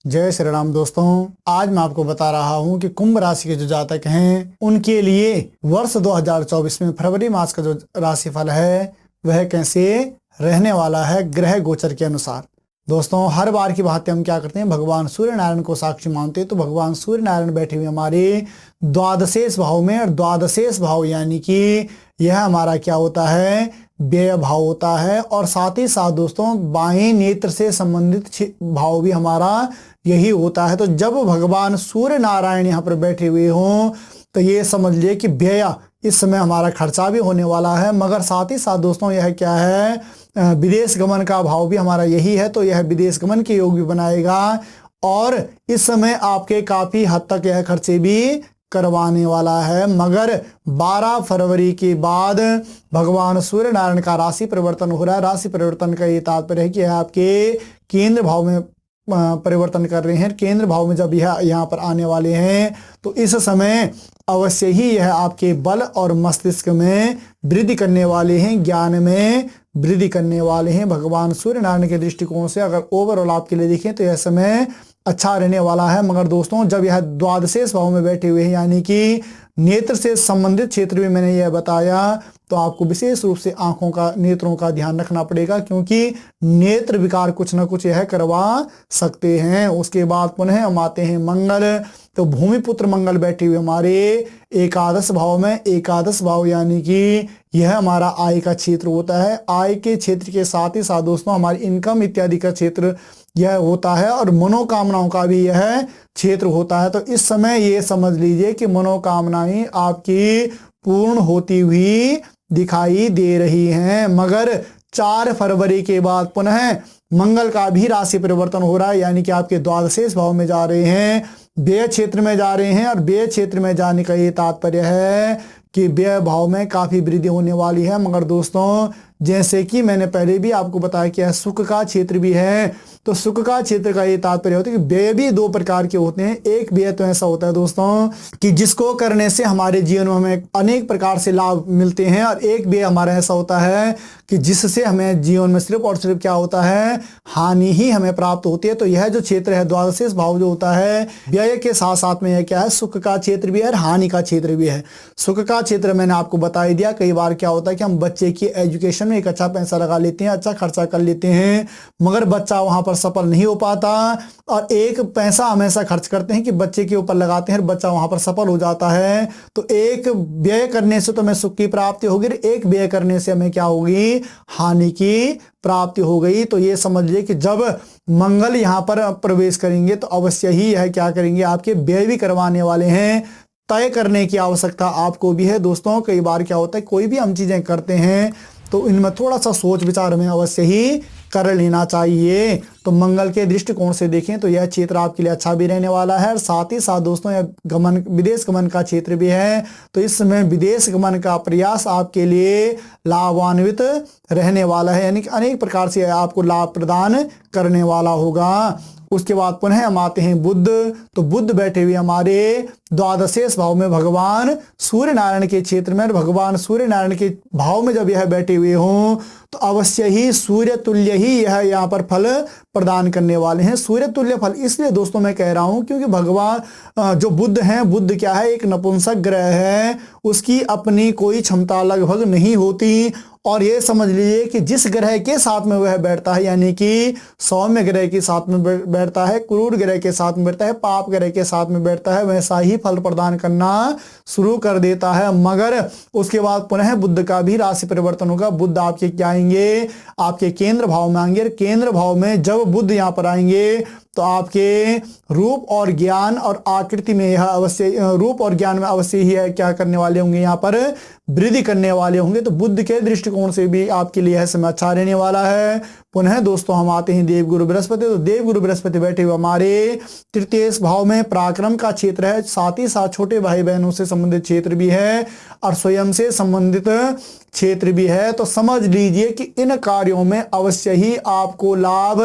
जय श्री राम दोस्तों। आज मैं आपको बता रहा हूं कि कुंभ राशि के जो जातक हैं उनके लिए वर्ष 2024 में फरवरी मास का जो राशिफल है वह कैसे रहने वाला है ग्रह गोचर के अनुसार। दोस्तों, हर बार की भांति हम क्या करते हैं, भगवान सूर्य नारायण को साक्षी मानते हैं। तो भगवान सूर्य नारायण बैठे हुए हमारे द्वादशेष भाव में, और द्वादशेष भाव यानी कि यह हमारा क्या होता है, व्यय भाव होता है। और साथ ही साथ दोस्तों, बाएं नेत्र से संबंधित भाव भी हमारा यही होता है। तो जब भगवान सूर्य नारायण यहाँ पर बैठे हुए हों तो ये समझ लिए कि व्यय इस समय हमारा खर्चा भी होने वाला है। मगर साथ ही साथ दोस्तों, यह क्या है, विदेश गमन का भाव भी हमारा यही है। तो यह विदेश गमन के योग भी बनाएगा और इस समय आपके काफी हद तक यह खर्चे भी करवाने वाला है। मगर 12 फरवरी के बाद भगवान सूर्य नारायण का राशि परिवर्तन हो रहा है। राशि परिवर्तन का ये तात्पर्य है कि आपके केंद्र भाव में परिवर्तन कर रहे हैं। केंद्र भाव में जब यह यहाँ पर आने वाले हैं तो इस समय अवश्य ही यह आपके बल और मस्तिष्क में वृद्धि करने वाले हैं, ज्ञान में वृद्धि करने वाले हैं। भगवान सूर्य नारायण के दृष्टिकोण से अगर ओवरऑल आपके लिए देखें तो यह समय अच्छा रहने वाला है। मगर दोस्तों, जब यह द्वादशेष भाव में बैठे हुए हैं यानी कि नेत्र से संबंधित क्षेत्र में मैंने यह बताया, तो आपको विशेष रूप से आंखों का, नेत्रों का ध्यान रखना पड़ेगा, क्योंकि नेत्र विकार कुछ ना कुछ यह करवा सकते हैं। उसके बाद पुनः हम आते हैं मंगल। तो भूमिपुत्र मंगल बैठे हुए हमारे एकादश भाव में। एकादश भाव यानी कि यह हमारा आय का क्षेत्र होता है। आय के क्षेत्र के साथ ही साथ दोस्तों हमारी इनकम इत्यादि का क्षेत्र यह होता है, और मनोकामनाओं का भी यह क्षेत्र होता है। तो इस समय ये समझ लीजिए कि मनोकामनाएं आपकी पूर्ण होती हुई दिखाई दे रही हैं। मगर 4 फरवरी के बाद पुनः मंगल का भी राशि परिवर्तन हो रहा है, यानी कि आपके द्वादशेष भाव में जा रहे हैं, व्यय क्षेत्र में जा रहे हैं। और व्यय क्षेत्र में जाने का ये तात्पर्य है कि व्यय भाव में काफी वृद्धि होने वाली है। मगर दोस्तों, जैसे कि मैंने पहले भी आपको बताया कि यह सुख का क्षेत्र भी है। तो सुख का क्षेत्र का ये तात्पर्य होता है कि व्यय भी 2 प्रकार के होते हैं। एक व्यय तो ऐसा होता है दोस्तों कि जिसको करने से हमारे जीवन में हमें अनेक प्रकार से लाभ मिलते हैं, और एक व्यय हमारा ऐसा होता है कि जिससे हमें जीवन में सिर्फ और सिर्फ क्या होता है, हानि ही हमें प्राप्त होती है। तो यह जो क्षेत्र है द्वादशेष भाव जो होता है, व्यय के साथ साथ में यह क्या है, सुख का क्षेत्र भी है और हानि का क्षेत्र भी है। सुख का क्षेत्र मैंने आपको बता ही दिया। कई बार क्या होता है कि हम बच्चे की एजुकेशन में एक अच्छा पैसा लगा लेते हैं, अच्छा खर्चा कर लेते हैं, मगर बच्चा वहां पर सफल नहीं हो पाता। और एक पैसा हमेशा खर्च करते हैं कि बच्चे के ऊपर लगाते हैं, बच्चा वहां पर सफल हो जाता है। तो एक व्यय करने से तो हमें सुख की प्राप्ति होगी, एक व्यय करने से हमें क्या होगी, हानि की प्राप्ति हो गई। तो ये समझ लीजिए कि जब मंगल यहां पर प्रवेश करेंगे तो अवश्य ही यह क्या करेंगे, आपके व्यय भी करवाने वाले हैं। तय करने की आवश्यकता आपको भी है। दोस्तों, कई बार क्या होता है, कोई भी हम चीजें करते हैं तो इनमें थोड़ा सा सोच विचार हमें अवश्य ही कर लेना चाहिए। तो मंगल के दृष्टिकोण से देखें तो यह क्षेत्र आपके लिए अच्छा भी रहने वाला है। और साथ ही साथ दोस्तों, यह गमन, विदेश गमन का क्षेत्र भी है। तो इस समय विदेश गमन का प्रयास आपके लिए लाभान्वित रहने वाला है, यानी कि अनेक प्रकार से आपको लाभ प्रदान करने वाला होगा। उसके बाद पुनः हम आते हैं बुध। तो बुध बैठे हुए हमारे द्वादशेष भाव में भगवान सूर्य नारायण के क्षेत्र में। भगवान सूर्य नारायण के भाव में जब यह बैठे हुए हों तो अवश्य ही सूर्य तुल्य ही यह यहाँ पर फल प्रदान करने वाले हैं। सूर्य तुल्य फल इसलिए दोस्तों मैं कह रहा हूं क्योंकि भगवान जो बुध हैं, बुध क्या है, एक नपुंसक ग्रह है, उसकी अपनी कोई क्षमता लगभग नहीं होती। और ये समझ लीजिए कि जिस ग्रह के साथ में वह बैठता है, यानी कि सौम्य ग्रह के साथ में बैठता है, क्रूर ग्रह के साथ में बैठता है, पाप ग्रह के साथ में बैठता है, वैसा ही फल प्रदान करना शुरू कर देता है। मगर उसके बाद पुनः बुध का भी राशि परिवर्तन होगा। बुध आपके क्या आएंगे, आपके केंद्र भाव में आएंगे। केंद्र भाव में जब बुध यहाँ पर आएंगे तो आपके रूप और ज्ञान और आकृति में यह अवश्य, रूप और ज्ञान में अवश्य ही है क्या करने वाले होंगे, यहाँ पर वृद्धि करने वाले होंगे। तो बुध के दृष्टिकोण से भी आपके लिए यह समय अच्छा रहने वाला है। पुनः दोस्तों हम आते हैं देवगुरु बृहस्पति। तो देवगुरु बृहस्पति बैठे हुए हमारे तृतीय भाव में पराक्रम का क्षेत्र है, साथ ही साथ छोटे भाई बहनों से संबंधित क्षेत्र भी है और स्वयं से संबंधित क्षेत्र भी है। तो समझ लीजिए कि इन कार्यों में अवश्य ही आपको लाभ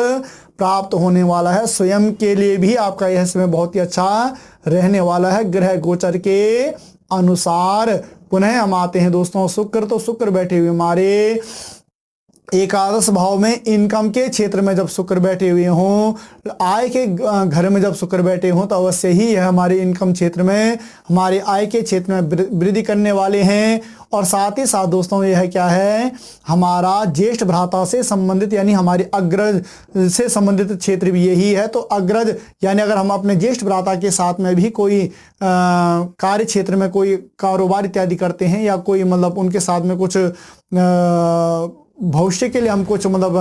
प्राप्त होने वाला है। स्वयं के लिए भी आपका यह समय बहुत ही अच्छा रहने वाला है ग्रह गोचर के अनुसार। पुनः हम आते हैं दोस्तों शुक्र। तो शुक्र बैठे हुए हमारे एकादश भाव में इनकम के क्षेत्र में जब शुक्र बैठे हुए हों, आय के घर में जब शुक्र बैठे हों, तो अवश्य ही यह हमारे इनकम क्षेत्र में, हमारे आय के क्षेत्र में वृद्धि करने वाले हैं। और साथ ही साथ दोस्तों यह क्या है, हमारा ज्येष्ठ भ्राता से संबंधित यानी हमारे अग्रज से संबंधित क्षेत्र भी यही है। तो अग्रज यानी अगर हम अपने ज्येष्ठ भ्राता के साथ में भी कोई कार्य क्षेत्र में कोई कारोबार इत्यादि करते हैं, या कोई मतलब उनके साथ में कुछ भविष्य के लिए हम कुछ मतलब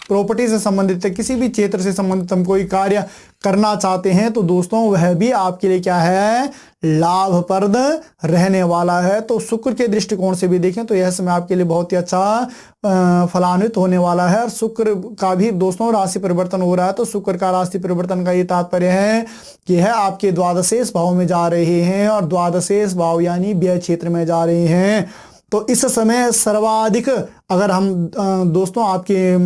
प्रॉपर्टी से संबंधित है, किसी भी क्षेत्र से संबंधित हम कोई कार्य करना चाहते हैं, तो दोस्तों वह भी आपके लिए क्या है, लाभप्रद रहने वाला है। तो शुक्र के दृष्टिकोण से भी देखें तो यह समय आपके लिए बहुत ही अच्छा फलान्वित होने वाला है। और शुक्र का भी दोस्तों राशि परिवर्तन हो रहा है। तो शुक्र का राशि परिवर्तन का ये तात्पर्य है कि यह आपके द्वादशेष भाव में जा रहे हैं, और द्वादशेष भाव यानी व्यय क्षेत्र में जा रहे हैं। तो इस समय सर्वाधिक अगर हम दोस्तों आपके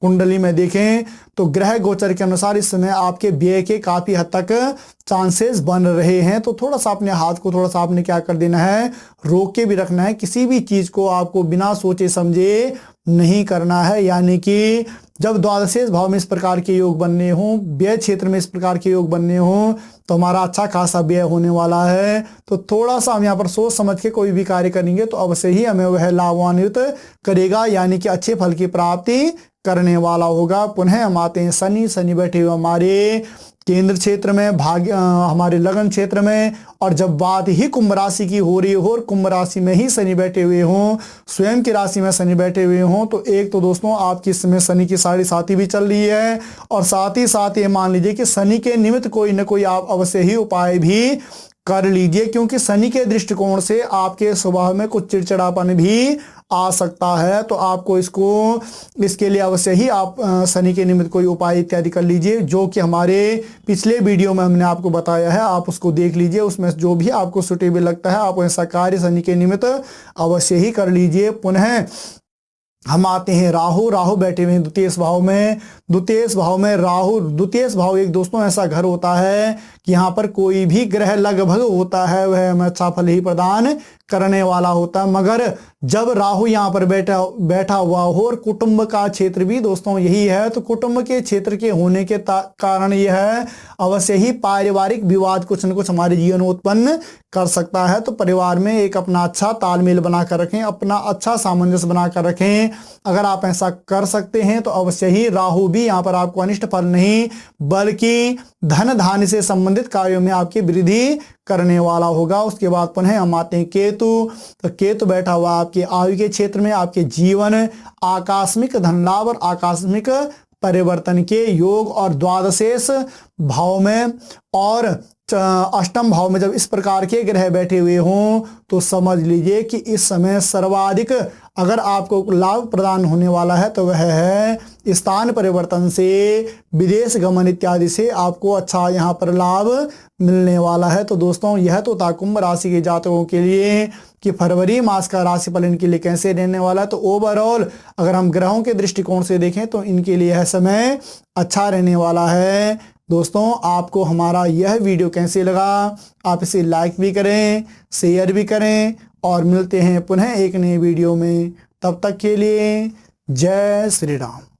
कुंडली में देखें तो ग्रह गोचर के अनुसार इस समय आपके व्यय के काफी हद तक चांसेस बन रहे हैं। तो थोड़ा सा अपने हाथ को थोड़ा सा आपने क्या कर देना है, रोक के भी रखना है। किसी भी चीज को आपको बिना सोचे समझे नहीं करना है। यानी कि जब द्वादशेष भाव में इस प्रकार के योग बनने हों, व्यय क्षेत्र में इस प्रकार के योग बनने हों, तो हमारा अच्छा खासा व्यय होने वाला है। तो थोड़ा सा हम यहाँ पर सोच समझ के कोई भी कार्य करेंगे तो अवश्य ही हमें वह लाभान्वित करेगा, यानी कि अच्छे फल की प्राप्ति करने वाला होगा। पुनः हम आते हैं शनि बैठे हुए हमारे केंद्र क्षेत्र में, हमारे लगन क्षेत्र में। और जब बात ही कुंभ राशि की हो रही हो और कुंभ राशि में ही शनि बैठे हुए हों, स्वयं की राशि में शनि बैठे हुए हों, तो एक तो दोस्तों आपकी इस समय शनि की 7.5 भी चल रही है। और साथ ही साथ ये मान लीजिए कि शनि के निमित्त कोई न कोई आप अवश्य ही उपाय भी कर लीजिए, क्योंकि शनि के दृष्टिकोण से आपके स्वभाव में कुछ चिड़चिड़ापन भी आ सकता है। तो आपको इसके लिए अवश्य ही आप शनि के निमित्त कोई उपाय इत्यादि कर लीजिए, जो कि हमारे पिछले वीडियो में हमने आपको बताया है। आप उसको देख लीजिए, उसमें जो भी आपको सुटेबल लगता है आप ऐसा कार्य शनि के निमित्त अवश्य ही कर लीजिए। पुनः हम आते हैं राहु बैठे हुए हैं द्वितीय भाव में। द्वितीय भाव एक दोस्तों ऐसा घर होता है कि यहाँ पर कोई भी ग्रह लगभग होता है वह हमें अच्छा फल ही प्रदान करने वाला होता है। मगर जब राहु यहाँ पर बैठा हुआ हो और कुटुंब का क्षेत्र भी दोस्तों यही है, तो कुटुंब के क्षेत्र के होने के कारण यह है अवश्य ही पारिवारिक विवाद कुछ न कुछ हमारे जीवन में उत्पन्न कर सकता है। तो परिवार में एक अपना अच्छा तालमेल बनाकर रखें, अपना अच्छा सामंजस्य बनाकर रखें। अगर आप ऐसा कर सकते हैं तो अवश्य ही राहु भी यहाँ पर आपको अनिष्ट फल नहीं बल्कि धन धान्य से संबंधित कार्यों में आपकी वृद्धि करने वाला होगा। उसके बाद पुनः हम आते हैं केतु। तो केतु बैठा हुआ आपके आयु के क्षेत्र में, आपके जीवन आकस्मिक धन लाभ और आकस्मिक परिवर्तन के योग, और द्वादशेष भाव में और अष्टम भाव में जब इस प्रकार के ग्रह बैठे हुए हों तो समझ लीजिए कि इस समय सर्वाधिक अगर आपको लाभ प्रदान होने वाला है तो वह है स्थान परिवर्तन से, विदेश गमन इत्यादि से आपको अच्छा यहाँ पर लाभ मिलने वाला है। तो दोस्तों यह तो था कुंभ राशि के जातकों के लिए कि फरवरी मास का राशिफल इनके लिए कैसे रहने वाला है। तो ओवरऑल अगर हम ग्रहों के दृष्टिकोण से देखें तो इनके लिए यह समय अच्छा रहने वाला है। दोस्तों आपको हमारा यह वीडियो कैसे लगा, आप इसे लाइक भी करें, शेयर भी करें, और मिलते हैं पुनः एक नए वीडियो में। तब तक के लिए जय श्री राम।